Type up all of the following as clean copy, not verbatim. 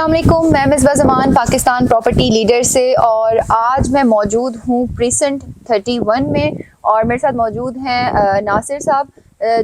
अस्सलाम वालेकुम, मैं मिसबा ज़मान पाकिस्तान प्रॉपर्टी लीडर से और आज मैं मौजूद हूँ प्रीसेंट 31 में और मेरे साथ मौजूद हैं नासिर साहब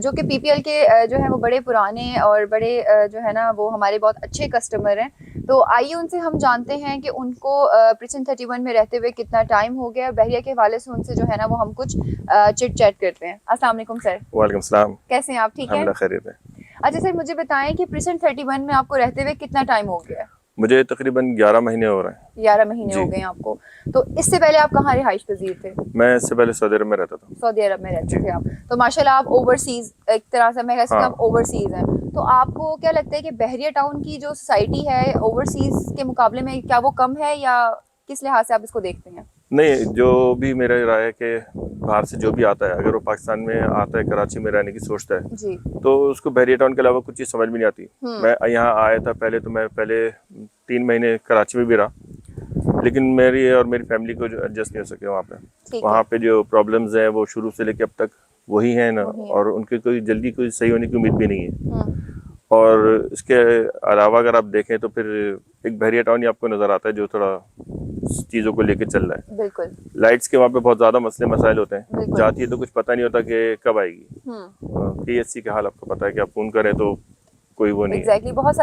जो कि पीपीएल के जो है वो बड़े पुराने और बड़े जो है ना वो हमारे बहुत अच्छे कस्टमर हैं। तो आइए उनसे हम जानते हैं कि उनको प्रीसेंट 31 में रहते हुए कितना टाइम हो गया। बहरिया के हवाले से उनसे जो है ना वो हम कुछ चिट चैट करते हैं। अस्सलाम वालेकुम सर। वालेकुम सलाम। कैसे हैं आप? ठीक है, खैरियत है। अच्छा सर, मुझे बताएं कि प्रीसेंट 31 में आपको रहते हुए कितना टाइम हो गया है? मुझे तकरीबन 11 महीने हो रहे हैं। 11 महीने हो गए हैं आपको। तो इससे पहले आप कहाँ रिहाइश पजीर थे? मैं इससे पहले सऊदी अरब में रहता था। सऊदी अरब में रहते थे आप। तो माशाल्लाह आप ओवरसीज एक तरह से मैं कह सकती हूँ आप ओवरसीज हैं। तो आपको क्या लगता है कि बहरिया टाउन की जो सोसाइटी है ओवरसीज के मुकाबले में क्या वो कम है या किस लिहाज से आप इसको देखते हैं? नहीं, जो भी मेरा राय है कि बाहर से जो भी आता है अगर वो पाकिस्तान में आता है, कराची में रहने की सोचता है जी, तो उसको बहरिया टाउन के अलावा कुछ चीज़ समझ में नहीं आती। मैं यहाँ आया था पहले, तो मैं पहले 3 महीने कराची में भी रहा, लेकिन मेरी और मेरी फैमिली को जो एडजस्ट नहीं हो सके वहाँ पे। वहाँ पे जो प्रॉब्लम्स हैं वो शुरू से लेकर अब तक वही हैं ना, और उनके कोई जल्दी कोई सही होने की उम्मीद भी नहीं है। और इसके अलावा अगर आप देखें तो फिर एक बहरिया टाउन ही आपको नज़र आता है जो थोड़ा चीज़ों को लेके चल रहा है। बिल्कुल। लाइट्स के वहाँ पे बहुत ज़्यादा मसले मसाइल होते हैं, जाती है तो कुछ पता नहीं होता कि कब आएगी। पीएससी का हाल आपको पता है कि आप फोन करें तो कोई वो नहीं exactly, बहुत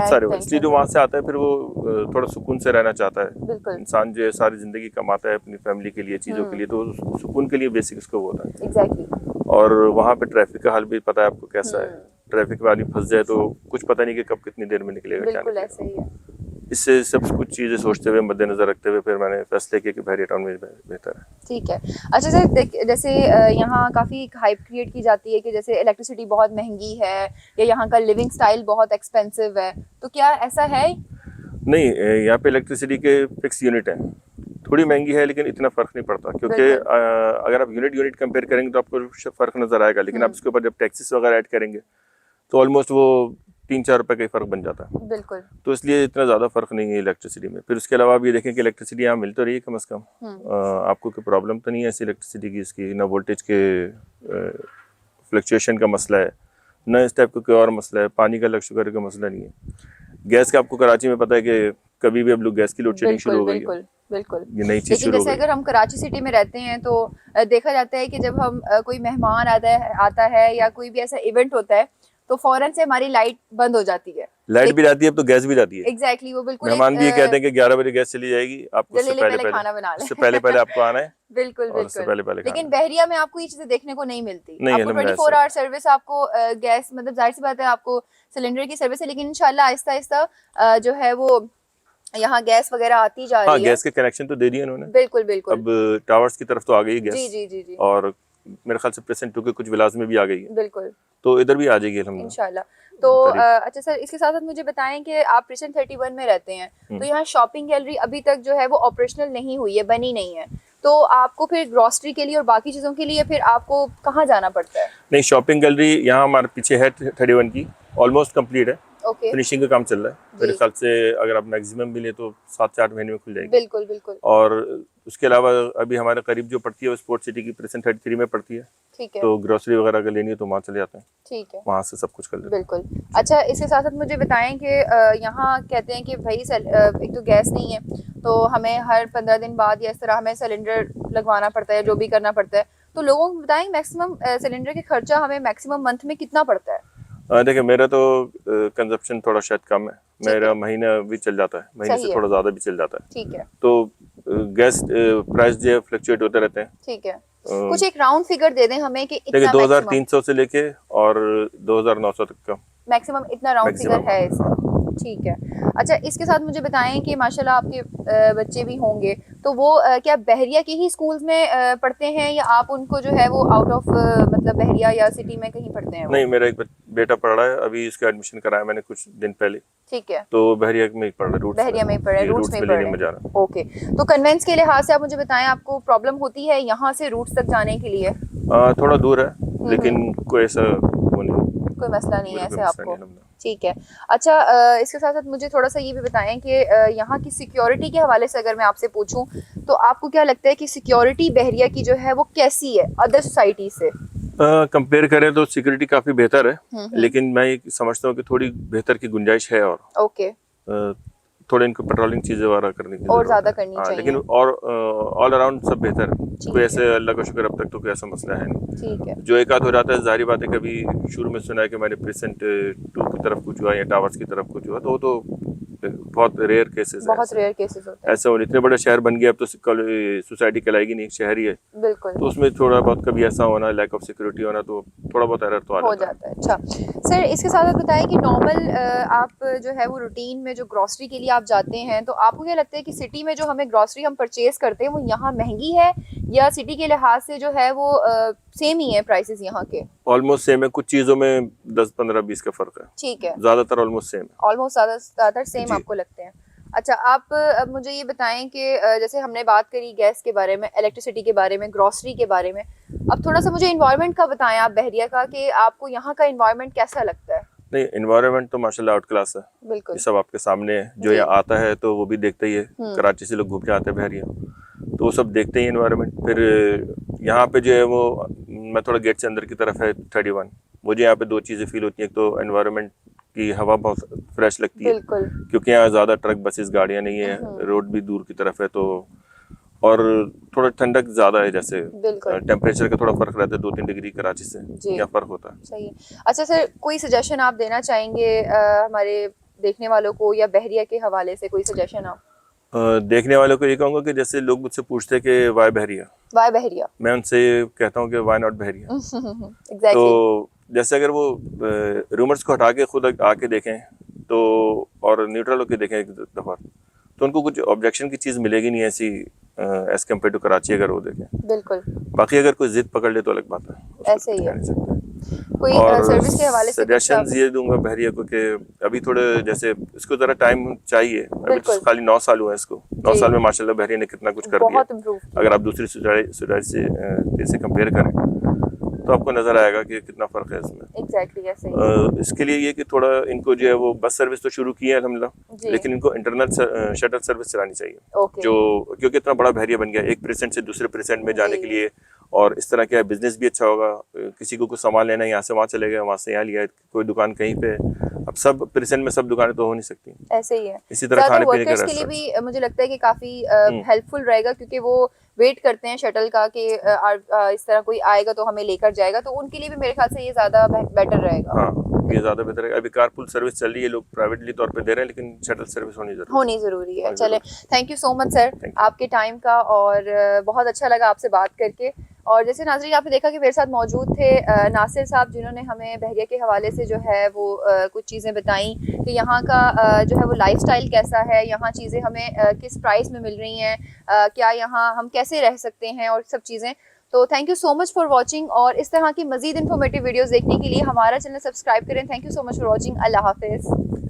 सारे इसलिए जो वहाँ से आता है फिर वो थोड़ा सुकून से रहना चाहता है। इंसान जो है सारी जिंदगी कमाता है अपनी फैमिली के लिए, चीज़ों के लिए, तो सुकून के लिए बेसिक उसको वो होता है। exactly. और वहाँ पे ट्रैफिक का हाल भी पता है आपको कैसा है। ट्रैफिक में आदमी फंस जाए तो कुछ पता नहीं कि कब कितनी देर में निकलेगा, क्या बिल्कुल ऐसे ही है। इससे सब कुछ चीज़ें सोचते हुए मद्देनजर रखते हुए फिर मैंने फैसले किया कि बहरिया टाउन में बेहतर है। ठीक है। अच्छा सर, जैसे यहाँ काफ़ी हाइप क्रिएट की जाती है कि जैसे इलेक्ट्रिसिटी बहुत महंगी है या यहाँ का लिविंग स्टाइल बहुत एक्सपेंसिव है, तो क्या ऐसा है? नहीं, यहाँ पे इलेक्ट्रिसिटी के फिक्स यूनिट हैं। थोड़ी महंगी है लेकिन इतना फ़र्क नहीं पड़ता, क्योंकि अगर आप यूनिट कंपेयर करेंगे तो आपको फ़र्क नज़र आएगा, लेकिन आप इसके ऊपर जब टैक्सेस वगैरह ऐड करेंगे तो ऑलमोस्ट वो 3-4 रुपए का ही फ़र्क बन जाता है। बिल्कुल। तो इसलिए इतना ज़्यादा फ़र्क नहीं है इलेक्ट्रिसिटी में। फिर उसके अलावा आप ये देखें कि इलेक्ट्रिसिटी यहाँ मिल तो रही है कम से कम, आपको कोई प्रॉब्लम तो नहीं है ऐसी इलेक्ट्रिसिटी की, इसकी ना वोल्टेज के फ्लक्चुएशन का मसला है, ना इस टाइप का कोई और मसला है। पानी का शुगर का मसला नहीं है। गैस का आपको कराची में पता है कि कभी भी अब लोग गैस की लोड शेडिंग शुरू हो गई है। बिल्कुल, ये नई चीज़ लेकिन शुरू हो जैसे गई। अगर हम कराची सिटी में रहते हैं तो देखा जाता है कि जब हम कोई मेहमान आता है या कोई भी ऐसा इवेंट होता है तो फौरन से हमारी लाइट बंद हो जाती है। लाइट भी जाती है, अब तो गैस भी जाती है। एग्जैक्टली, वो बिल्कुल मेहमान भी ये कहते हैं कि 11 बजे गैस चली जाएगी, आपको उससे पहले खाना बना लें। उससे पहले आपको आना है। बिल्कुल और उससे पहले लेकिन बहरिया में आपको ये चीजें देखने को नहीं मिलती। नहीं, आपको 24 आवर सर्विस, आपको गैस, मतलब जाहिर सी बात है आपको सिलेंडर की सर्विस है, लेकिन इंशाल्लाह आहिस्ता आहिस्ता जो है वो यहाँ गैस वगैरह आती जा रही है। गैस के कनेक्शन तो दे दिए उन्होंने। बिल्कुल। अब टावर्स की तरफ तो आ गई गैस। जी। और मेरे ख्याल से प्रेजेंट 2 के कुछ विलाज में भी आ गई है। बिल्कुल, तो इधर भी आ जाएगी इंशाल्लाह। तो अच्छा सर, इसके साथ साथ मुझे बताएं कि आप प्रेजेंट 31 में रहते हैं, तो यहाँ शॉपिंग गैलरी अभी तक जो है वो ऑपरेशनल नहीं हुई है, बनी नहीं है, तो आपको फिर ग्रोसरी के लिए और बाकी चीज़ों के लिए फिर आपको कहाँ जाना पड़ता है? नहीं, शॉपिंग गैलरी यहाँ हमारे पीछे है 31 की, ऑलमोस्ट कंप्लीट है। फिनिशिंग का काम चल रहा है। मेरे ख्याल से अगर आप मैक्सिमम भी ले तो 7 से 8 महीने में खुल जाएगी। बिल्कुल। और उसके अलावा अभी हमारे करीब जो पड़ती है वो स्पोर्ट्स सिटी की प्रेजेंट 33 में पड़ती है। ठीक है। तो ग्रोसरी वगैरह अगर लेनी है तो वहाँ चले जाते हैं। ठीक है, वहाँ से सब कुछ कर लेते हैं। बिल्कुल। अच्छा, इसके साथ साथ मुझे बताएं कि यहाँ कहते हैं कि भाई एक तो गैस नहीं है तो हमें हर 15 दिन बाद या इस तरह हमें सिलेंडर लगवाना पड़ता है, जो भी करना पड़ता है, तो लोगों को बताएं मैक्सिमम सिलेंडर के खर्चा हमें मैक्सिमम मंथ में कितना पड़ता है? देखिए, मेरा तो कंजप्शन थोड़ा शायद कम है, मेरा महीना भी चल जाता है, महीने से थोड़ा ज़्यादा भी चल जाता है। ठीक है। तो गैस प्राइस जो है फ्लक्चुएट होते रहते हैं। ठीक है, कुछ एक राउंड फिगर दे दें हमें कि इतना 2300 से लेके और 2900 तक का मैक्सिमम, इतना राउंड फिगर है इसका। ठीक है। अच्छा, इसके साथ मुझे बताएं कि माशाल्लाह आपके बच्चे भी होंगे, तो वो क्या बहरिया के ही स्कूल्स में पढ़ते हैं या आप उनको जो है वो आउट ऑफ मतलब बहरिया या सिटी में कहीं पढ़ते हैं? नहीं, मेरा एक बेटा पढ़ रहा है, अभी इसका एडमिशन कराया मैंने कुछ दिन पहले। ठीक है। तो बहरिया में ही पढ़ रहा है, बहरिया में ही पढ़ रहे हैं, रूट्स में पढ़ रहे हैं। ओके, तो कन्वेंस के लिहाज से आप मुझे बताएं, आपको प्रॉब्लम होती है यहाँ से रूट्स तक जाने के लिए? थोड़ा दूर है, लेकिन कोई ऐसा वो नहीं, कोई मसला नहीं है ऐसे आपको। ठीक है। अच्छा, इसके साथ साथ मुझे थोड़ा सा ये भी बताएं कि यहाँ की सिक्योरिटी के हवाले से अगर मैं आपसे पूछूं तो आपको क्या लगता है कि सिक्योरिटी बहरिया की जो है वो कैसी है अदर सोसाइटी से? कंपेयर करें तो सिक्योरिटी काफ़ी बेहतर है, लेकिन मैं ये समझता हूँ कि थोड़ी बेहतर की गुंजाइश है। और ओके, थोड़े इनको पेट्रोलिंग चीजें वगैरह करने की और जरूरत ज्यादा है। करनी हाँ, चाहिए। लेकिन और ऑल अराउंड सब बेहतर है, ठीक कोई है। ऐसे अल्लाह का शुक्र अब तक तो कोई ऐसा मसला है नहीं। ठीक है। जो एक आध हो जाता है जाहिर बात है, कभी शुरू में सुना है कि मैंने प्रेसेंट 2 की तरफ कुछ हुआ या टावर्स की तरफ कुछ हुआ, तो वो तो बहुत रेयर केसेस है। बहुत रेयर केसेस होते हैं। ऐसा हो, इतने बड़े शहर बन गया अब तो सोसाइटी कहलाएगी नहीं, एक शहर ही है, बिल्कुल। तो उसमें थोड़ा बहुत कभी ऐसा होना, लैक ऑफ सिक्योरिटी होना, तो थोड़ा बहुत एरर तो हो जाता है। अच्छा सर, इसके साथ आप बताएं कि नॉर्मल आप जो है वो रूटीन में जो ग्रॉसरी के लिए आप जाते हैं, तो आपको क्या लगता है कि सिटी में जो हमें ग्रॉसरी हम परचेज करते हैं वो यहाँ महंगी है या सिटी के लिहाज से जो है वो सेम ही है प्राइसेस यहाँ के? ऑलमोस्ट सेम है, कुछ चीजों में 10-15-20 का फर्क है। ठीक है। ज्यादातर ऑलमोस्ट सेम है। ऑलमोस्ट ज्यादातर सेम जी। आपको लगते हैं। अच्छा, आप अब मुझे ये बताएं कि जैसे हमने बात करी गैस के बारे में, इलेक्ट्रिसिटी के बारे में, ग्रॉसरी के बारे में, अब थोड़ा सा मुझे इन्वायरमेंट का बताएं आप बहरिया का, कि आपको यहाँ का इन्वायरमेंट कैसा लगता है? नहीं, एनवायरनमेंट तो माशाल्लाह आउट क्लास है। बिल्कुल। ये सब आपके सामने है, जो जी। यहाँ आता है तो वो भी देखता ही है। कराची से लोग घूम के आते हैं बहरिया, तो वो सब देखते ही एनवायरनमेंट। फिर यहाँ पे जो है वो, मैं थोड़ा गेट से अंदर की तरफ है 31, मुझे यहाँ पे दो चीज़ें फील होती हैं। एक तो एनवायरनमेंट की हवा बहुत फ्रेश लगती है, बिल्कुल। क्योंकि यहाँ ज़्यादा ट्रक बसेस गाड़ियाँ नहीं है, रोड भी दूर की तरफ है, तो और थोड़ा ठंडक ज़्यादा है। जैसे बिल्कुल। टेम्परेचर का थोड़ा फर्क रहता है, 2-3 डिग्री कराची से जी। यहाँ फर्क होता है। सही है। अच्छा सर, कोई सजेशन आप देना चाहेंगे हमारे देखने वालों को, या बहरिया के हवाले से कोई सजेशन आप? देखने वालों को ये कहूँगा कि जैसे लोग मुझसे पूछते हैं कि वाई बहरिया, वाई बहरिया, मैं उनसे कहता हूँ कि वाई नॉट बहरिया। एग्जैक्टली। तो जैसे अगर वो रूमर्स को हटा के खुद आके देखें तो, और न्यूट्रल होकर देखें एक दफ़ा, तो उनको कुछ ऑब्जेक्शन की चीज़ मिलेगी नहीं ऐसी एज कम्पेयर टू कराची, अगर वो देखें। बिल्कुल। बाकी अगर कोई जिद पकड़ ले तो अलग बात है, ऐसे ही है। कोई और सर्विस के हवाले से सजेशंस ये दूंगा बहरिया को कि अभी थोड़े, जैसे इसको ज़रा टाइम चाहिए। अभी तो खाली 9 साल हुआ है इसको, 9 साल में माशाल्लाह बहरिया ने कितना कुछ कर दिया। बहुत इम्प्रूव। अगर आप दूसरी सोसाइटी से कंपेयर करें तो आपको नजर आएगा कि कितना फर्क है इसमें। एग्जैक्टली ऐसे ही। इसके लिए ये कि थोड़ा इनको जो है वो बस सर्विस तो शुरू की है अल्हम्दुलिल्लाह, लेकिन इनको इंटरनल शटल सर्विस चलानी चाहिए। ओके। जो क्योंकि इतना बड़ा बहरिया बन गया, एक प्रेसेंट से दूसरे प्रेसेंट में जाने के लिए, और इस तरह का बिजनेस भी अच्छा होगा। किसी को कुछ सामान लेना है, यहाँ से वहाँ चले गए, वहाँ से यहाँ लिया, कोई दुकान कहीं पे, अब सब प्रेसेंट में सब दुकानें तो हो नहीं सकती। ऐसे ही है। इसी तरह खाने पीने के लिए भी मुझे लगता है कि काफी हेल्पफुल रहेगा, क्योंकि वो वेट करते हैं शटल का कि इस तरह कोई आएगा तो हमें लेकर जाएगा, तो उनके लिए भी मेरे ख्याल से ये ज्यादा बेटर रहेगा। हाँ, ये ज्यादा बेहतर है। अभी कारपूल सर्विस चल रही है, लोग प्राइवेटली तौर पे दे रहे हैं, लेकिन शटल सर्विस होनी जरूरी है। चले, thank you so much sir आपके टाइम का, और बहुत अच्छा लगा आपसे बात करके। और जैसे नाज़रीन आपने देखा कि मेरे साथ मौजूद थे नासिर साहब, जिन्होंने हमें बहरिया के हवाले से जो है वो कुछ चीज़ें बताई कि यहाँ का जो है वो लाइफस्टाइल कैसा है, यहाँ चीज़ें हमें किस प्राइस में मिल रही हैं, क्या यहाँ हम कैसे रह सकते हैं, और सब चीज़ें। तो thank you so much for watching, और इस तरह की मज़ीद इन्फॉर्मेटिव वीडियोज़ देखने के लिए हमारा चैनल सब्सक्राइब करें। Thank you so much for watching. अल्लाह हाफिज़।